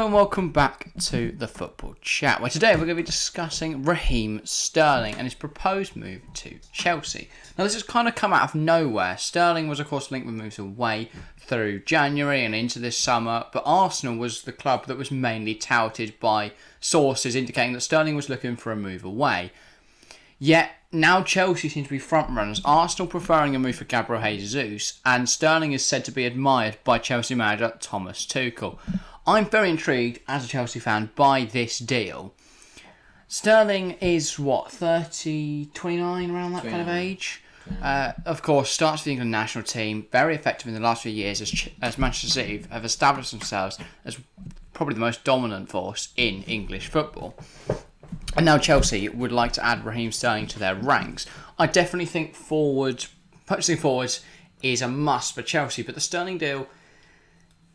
Hello and welcome back to the Football Chat, where today we're going to be discussing Raheem Sterling and his proposed move to Chelsea. Now this has kind of come out of nowhere. Sterling was of course linked with moves away through January and into this summer, but Arsenal was the club that was mainly touted by sources indicating that Sterling was looking for a move away. Yet now Chelsea seem to be front runners, Arsenal preferring a move for Gabriel Jesus, and Sterling is said to be admired by Chelsea manager Thomas Tuchel. I'm very intrigued as a Chelsea fan by this deal. Sterling is 29, around that kind of age. Of course, starts for the England national team, very effective in the last few years as Manchester City have established themselves as probably the most dominant force in English football. And now Chelsea would like to add Raheem Sterling to their ranks. I definitely think purchasing forwards is a must for Chelsea, but the Sterling deal,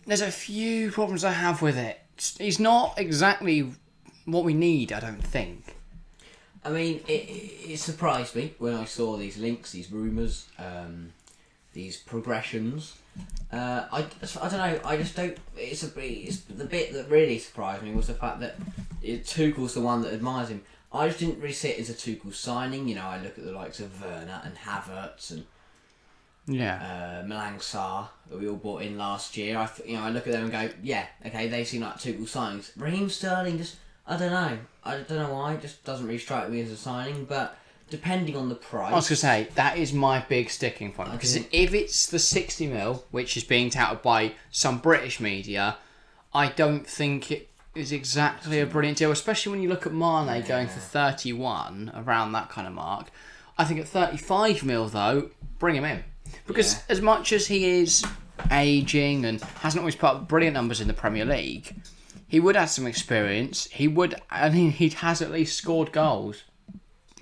there's a few problems I have with it. He's not exactly what we need, I don't think. I mean, it surprised me when I saw these links, these rumours, these progressions. I don't know. I just don't. It's the bit that really surprised me was the fact that Tuchel's the one that admires him. I just didn't really see it as a Tuchel signing. You know, I look at the likes of Werner and Havertz and Malang Sarr that we all bought in last year. I look at them and go, yeah, okay, they seem like Tuchel signings. Raheem Sterling just, I don't know why, it just doesn't really strike me as a signing, but depending on the price. I was going to say, that is my big sticking point, because if it's the 60 mil, which is being touted by some British media, I don't think it is exactly a brilliant deal, especially when you look at Mane going for 31, around that kind of mark. I think at 35 mil though, bring him in. Because as much as he is ageing and hasn't always put up brilliant numbers in the Premier League, he would have some experience. He has at least scored goals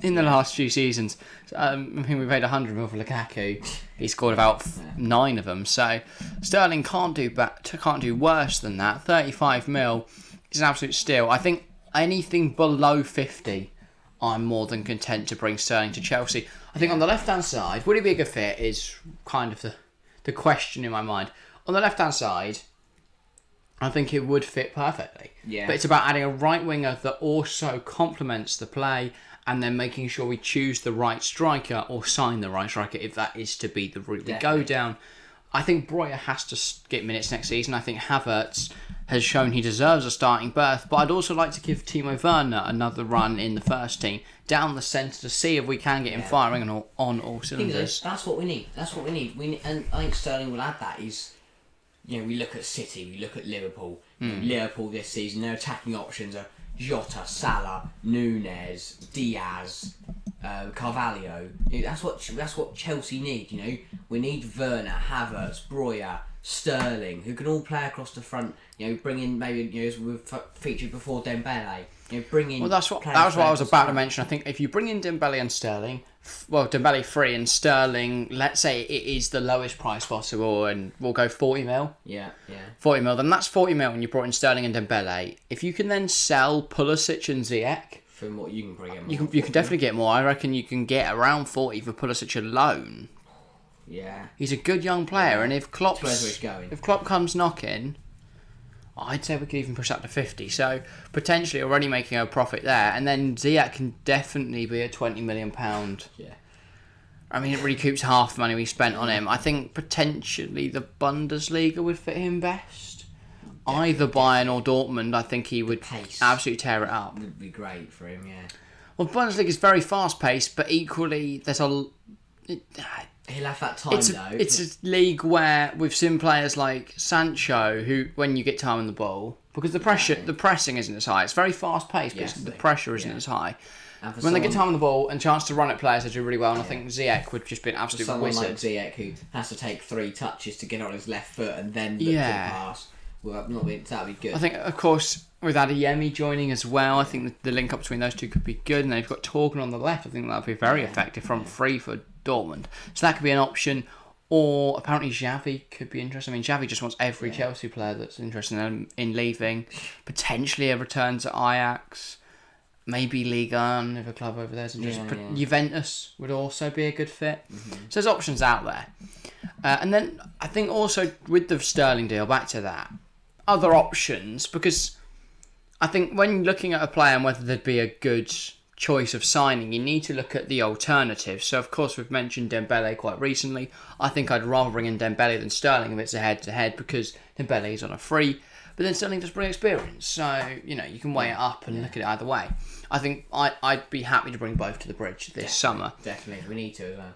in the last few seasons. I think we paid 100 mil for Lukaku. He scored about 9 of them. So Sterling can't do worse than that. 35 mil is an absolute steal. I think anything below 50, I'm more than content to bring Sterling to Chelsea. I think on the left-hand side, would he be a good fit is kind of the question in my mind. On the left-hand side, I think it would fit perfectly. Yeah. But it's about adding a right winger that also complements the play and then making sure we choose the right striker or sign the right striker if that is to be the route we go down. I think Breuer has to get minutes next season. I think Havertz has shown he deserves a starting berth, but I'd also like to give Timo Werner another run in the first team down the centre to see if we can get him firing on all cylinders. That's what we need. And I think Sterling will add that. We look at City, we look at Liverpool. Liverpool this season, their attacking options are Jota, Salah, Nunez, Diaz, Carvalho. That's what Chelsea need. We need Werner, Havertz, Breuer, Sterling, who can all play across the front. Bring in maybe as we've featured before, Dembele. Bring in. Well, that was what I was about to mention. I think if you bring in Dembele and Sterling, Dembele free and Sterling, let's say it is the lowest price possible, and we'll go 40 mil. Yeah. 40 mil. Then that's 40 mil when you brought in Sterling and Dembele. If you can then sell Pulisic and Ziyech, from what you can bring in, you can definitely get more. I reckon you can get around 40 for Pulisic alone. Yeah. He's a good young player, and if Klopp comes knocking, I'd say we could even push up to 50. So potentially already making a profit there, and then Ziyech can definitely be a £20 million. Yeah. I mean, it recoups half the money we spent on him. I think potentially the Bundesliga would fit him best. Either Bayern or Dortmund, I think he would absolutely tear it up. Would be great for him, yeah. Well, Bundesliga is very fast paced, but equally there's he'll have that time though. It's a league where we've seen players like Sancho, who when you get time on the ball, because the pressing isn't as high. It's very fast paced, but the pressure isn't as high. When they get time on the ball and chance to run at players, they do really well. And I think Ziyech would just be an absolute wizard. Someone like Ziyech who has to take 3 touches to get on his left foot and then look to the pass. Well, that'd be good. I think, of course, with Adeyemi joining as well, I think the link up between those two could be good. And then you've got Torgan on the left. I think that'd be very effective from free for Dortmund. So that could be an option. Or apparently Xavi could be interesting. I mean, Xavi just wants every Chelsea player that's interested in leaving. Potentially a return to Ajax. Maybe Ligue 1 if a club over there is interested. Juventus would also be a good fit. Mm-hmm. So there's options out there. And then I think also with the Sterling deal, back to that, other options, because I think when looking at a player and whether there'd be a good choice of signing, you need to look at the alternatives. So of course we've mentioned Dembele quite recently. I think I'd rather bring in Dembele than Sterling if it's a head-to-head, because Dembele is on a free, but then Sterling does bring experience. So, you know, you can weigh it up and look at it either way. I think I'd be happy to bring both to the bridge this summer. Definitely, we need to as well.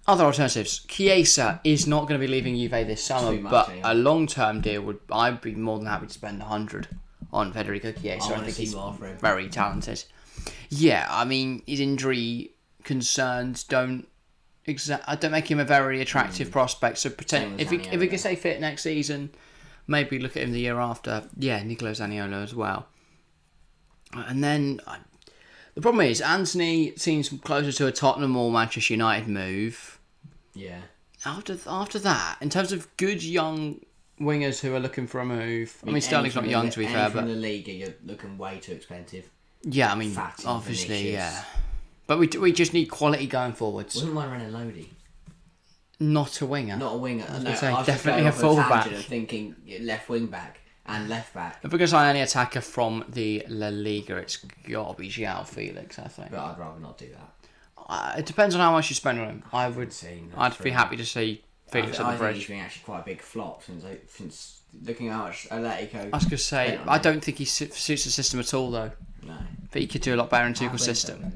Other alternatives. Chiesa is not going to be leaving Juve this summer, but anyway. a long-term deal I'd be more than happy to spend 100 on Federico Chiesa. I think he's very talented. Yeah, I mean, his injury concerns don't make him a very attractive prospect. So if he can stay fit next season, maybe look at him the year after. Yeah, Nicolo Zaniolo as well. And then the problem is Antony seems closer to a Tottenham or Manchester United move. Yeah. After that, in terms of good young wingers who are looking for a move, I mean Sterling's not young to be fair, but in the league you're looking way too expensive. Yeah, I mean, Fatty, obviously, Vinicius. yeah. But we just need quality going forwards. Wouldn't mind running Lodi. Not a winger. Not a winger. No, say, I was definitely just going a off fullback. tangent of thinking left wing back and left back. If we're going to sign any attacker from the La Liga, it's got to be João Felix, I think. But I'd rather not do that. It depends on how much you spend on him. I'd be really. happy to see Felix I at the think he's bridge. been actually quite a big flop since looking at how much Atletico. I was going to say, I don't think he suits the system at all, though. No. But he could do a lot better in Tuchel's system.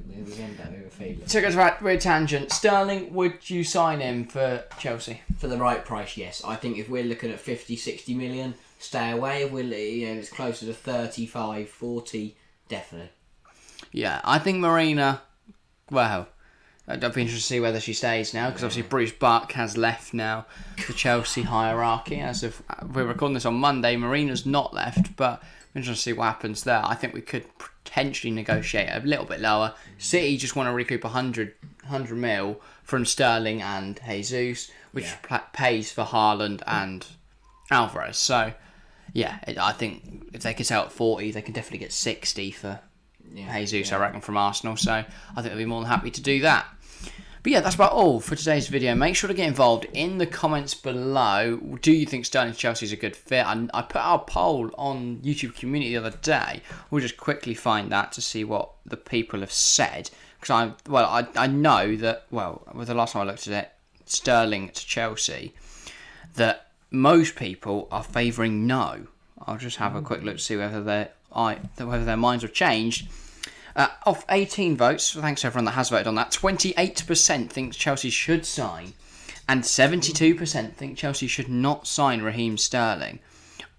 Felix. Took us right weird tangent. Sterling, would you sign him for Chelsea? For the right price, yes. I think if we're looking at 50, 60 million, stay away. If it's closer to 35, 40, definitely. Yeah, I think Marina, well, I'd be interested to see whether she stays now, because obviously Bruce Buck has left now the Chelsea hierarchy. As of we're recording this on Monday, Marina's not left, but I'm interested to see what happens there. I think we could potentially negotiate a little bit lower. City just want to recoup 100 mil from Sterling and Jesus, which pays for Haaland and Alvarez. So, yeah, I think if they could sell at 40, they can definitely get 60 for Jesus, I reckon, from Arsenal. So I think they'll be more than happy to do that. But yeah, that's about all for today's video. Make sure to get involved in the comments below. Do you think Sterling Chelsea is a good fit? I put our poll on YouTube community the other day. We'll just quickly find that to see what the people have said. Because I know that, with the last time I looked at it, Sterling to Chelsea, that most people are favouring no. I'll just have a quick look to see whether their minds have changed. Of 18 votes, thanks to everyone that has voted on that, 28% thinks Chelsea should sign, and 72% think Chelsea should not sign Raheem Sterling.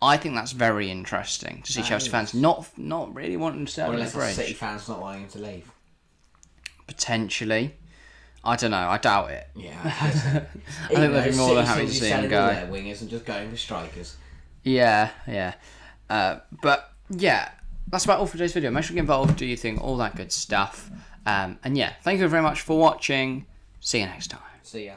I think that's very interesting to see Chelsea fans not really wanting Sterling Unless to bridge. City fans not wanting him to leave. Potentially. I don't know, I doubt it. Yeah. I think they'd be more than happy to see him go. Their wingers and just going for strikers. Yeah. But yeah, that's about all for today's video. Make sure to get involved, do you think, all that good stuff. And yeah, thank you very much for watching. See you next time. See ya.